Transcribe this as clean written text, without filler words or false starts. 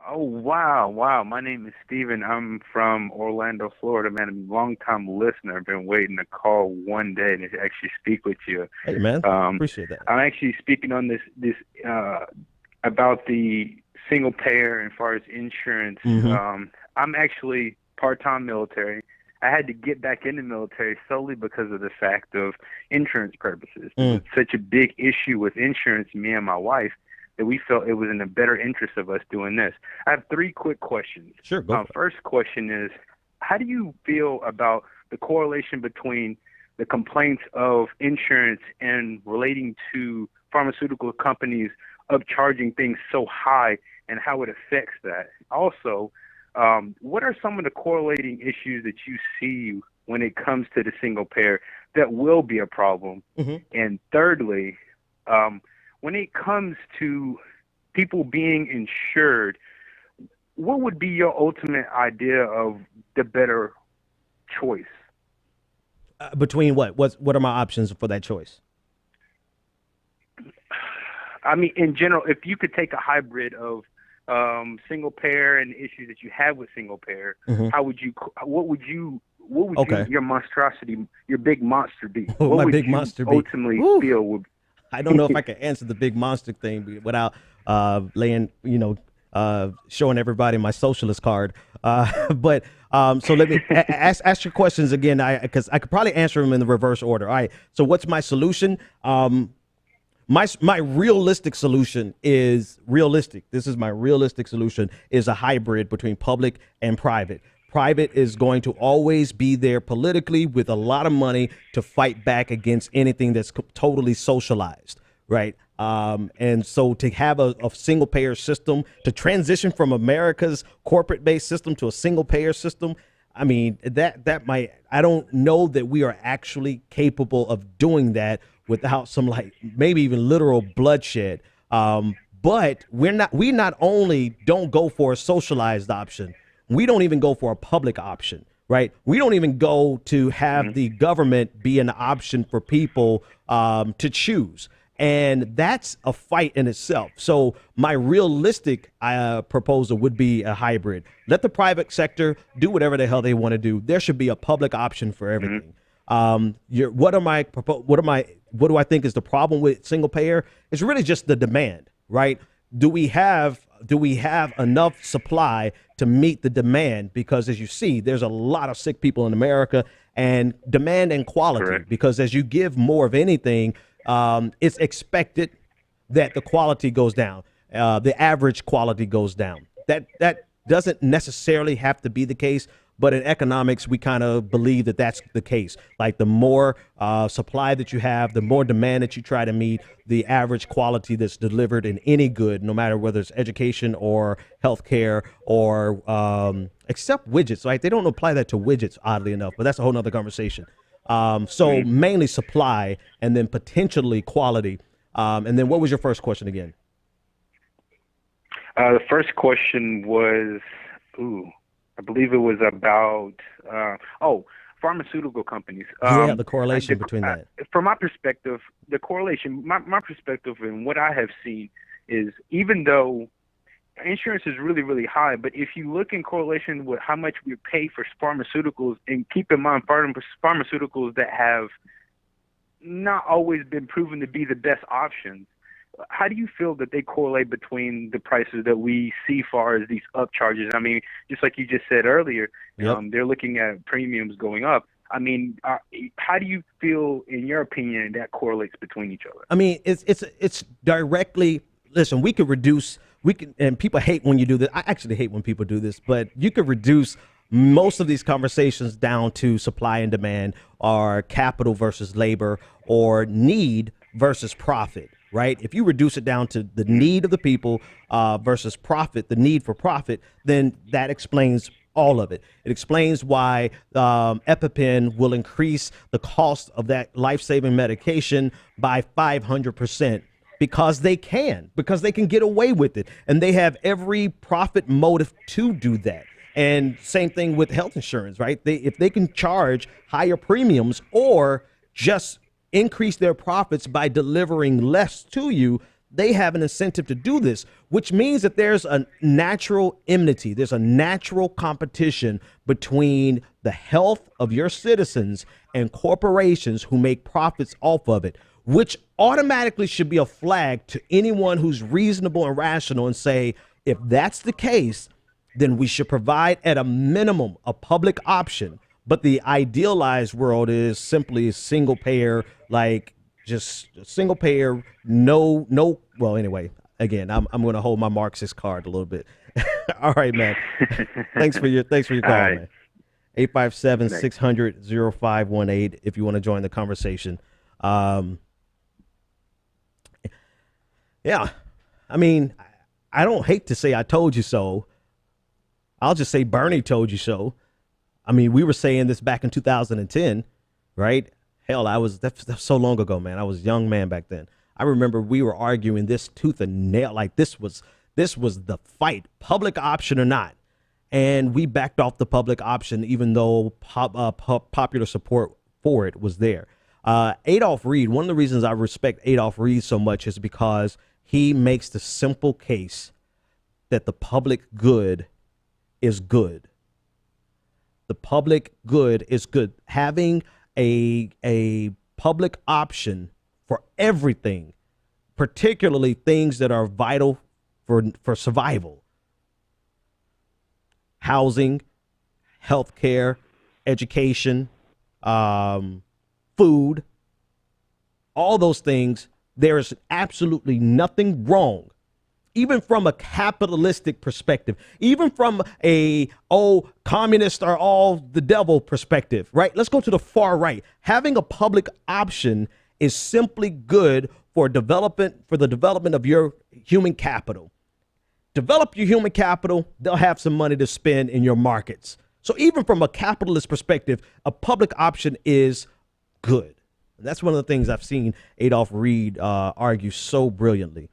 Oh, wow, wow. My name is Steven. I'm from Orlando, Florida, man. I'm a long-time listener. I've been waiting to call one day to actually speak with you. Hey, man. Um, Appreciate that. I'm actually speaking on this about the single payer and far as insurance. Hmm. I'm actually part-time military. I had to get back in the military solely because of the fact of insurance purposes. Mm. It's such a big issue with insurance, me and my wife, that we felt it was in the better interest of us doing this. I have three quick questions. Sure, go for it. First question is, how do you feel about the correlation between the complaints of insurance and relating to pharmaceutical companies upcharging things so high and how it affects that? Also, what are some of the correlating issues that you see when it comes to the single payer that will be a problem? Hmm. And thirdly, when it comes to people being insured, what would be your ultimate idea of the better choice? Between what? What are my options for that choice? I mean, in general, if you could take a hybrid of single payer and the issues that you have with single payer, Hmm. how would you, Okay. your monstrosity, your big monster be? Oh, What my would big you monster be. ultimately Woo. feel would? I don't know if I can answer the big monster thing without laying, showing everybody my socialist card. But so let me ask your questions again. Because I could probably answer them in the reverse order. All right. So what's my solution? My realistic solution is realistic. This is my realistic solution is a hybrid between public and private. Private is going to always be there politically with a lot of money to fight back against anything that's totally socialized, right? And so to have a single payer system, to transition from America's corporate based system to a single payer system, I mean, that might, I don't know that we are actually capable of doing that without some like maybe even literal bloodshed. But we not only don't go for a socialized option, we don't even go for a public option, right? We don't even go to have the government be an option for people to choose. And that's a fight in itself. So my realistic proposal would be a hybrid. Let the private sector do whatever the hell they want to do. There should be a public option for everything. What do I think is the problem with single payer? It's really just the demand, right? Do we have enough supply to meet the demand? Because as you see, there's a lot of sick people in America, and demand and quality. Correct. Because as you give more of anything, it's expected that the quality goes down. The average quality goes down. That doesn't necessarily have to be the case, but in economics, we kind of believe that that's the case. Like the more supply that you have, the more demand that you try to meet, the average quality that's delivered in any good, no matter whether it's education or healthcare or except widgets. Right? They don't apply that to widgets, oddly enough, but that's a whole nother conversation. So mainly supply and then potentially quality. And then what was your first question again? The first question was, I believe it was about, pharmaceutical companies. Yeah, the correlation between that. From my perspective, the correlation, my perspective and what I have seen is even though insurance is really, really high, but if you look in correlation with how much we pay for pharmaceuticals, and keep in mind pharmaceuticals that have not always been proven to be the best options, how do you feel that they correlate between the prices that we see far as these upcharges? I mean, just like you just said earlier, Yep. they're looking at premiums going up. I mean, how do you feel, in your opinion, that correlates between each other? I mean, it's directly. Listen, we could reduce. We can, and people hate when you do this. I actually hate when people do this, but you could reduce most of these conversations down to supply and demand, or capital versus labor, or need versus profit. Right? If you reduce it down to the need of the people versus profit, the need for profit, then that explains all of it. It explains why EpiPen will increase the cost of that life-saving medication by 500%. Because they can get away with it, and they have every profit motive to do that. And same thing with health insurance, right? If they can charge higher premiums or just increase their profits by delivering less to you, they have an incentive to do this, which means that there's a natural enmity. There's a natural competition between the health of your citizens and corporations who make profits off of it, which automatically should be a flag to anyone who's reasonable and rational and say, if that's the case, then we should provide at a minimum a public option. But the idealized world is simply single payer, like just single payer, no. Well, anyway, again, I'm going to hold my Marxist card a little bit. All right, man. Thanks for your call, right, man. 857-600-0518 if you want to join the conversation. Yeah, I mean, I don't hate to say I told you so. I'll just say Bernie told you so. I mean, we were saying this back in 2010, right? Hell, that's so long ago, man. I was a young man back then. I remember we were arguing this tooth and nail, like this was the fight, public option or not. And we backed off the public option, even though popular support for it was there. Adolph Reed, one of the reasons I respect Adolph Reed so much is because he makes the simple case that the public good is good. The public good is good. Having a public option for everything, particularly things that are vital for survival. Housing, healthcare, education, food, all those things. There is absolutely nothing wrong, even from a capitalistic perspective, even from communists are all the devil perspective, right? Let's go to the far right. Having a public option is simply good for the development of your human capital. Develop your human capital, they'll have some money to spend in your markets. So even from a capitalist perspective, a public option is good. And that's one of the things I've seen Adolph Reed argue so brilliantly.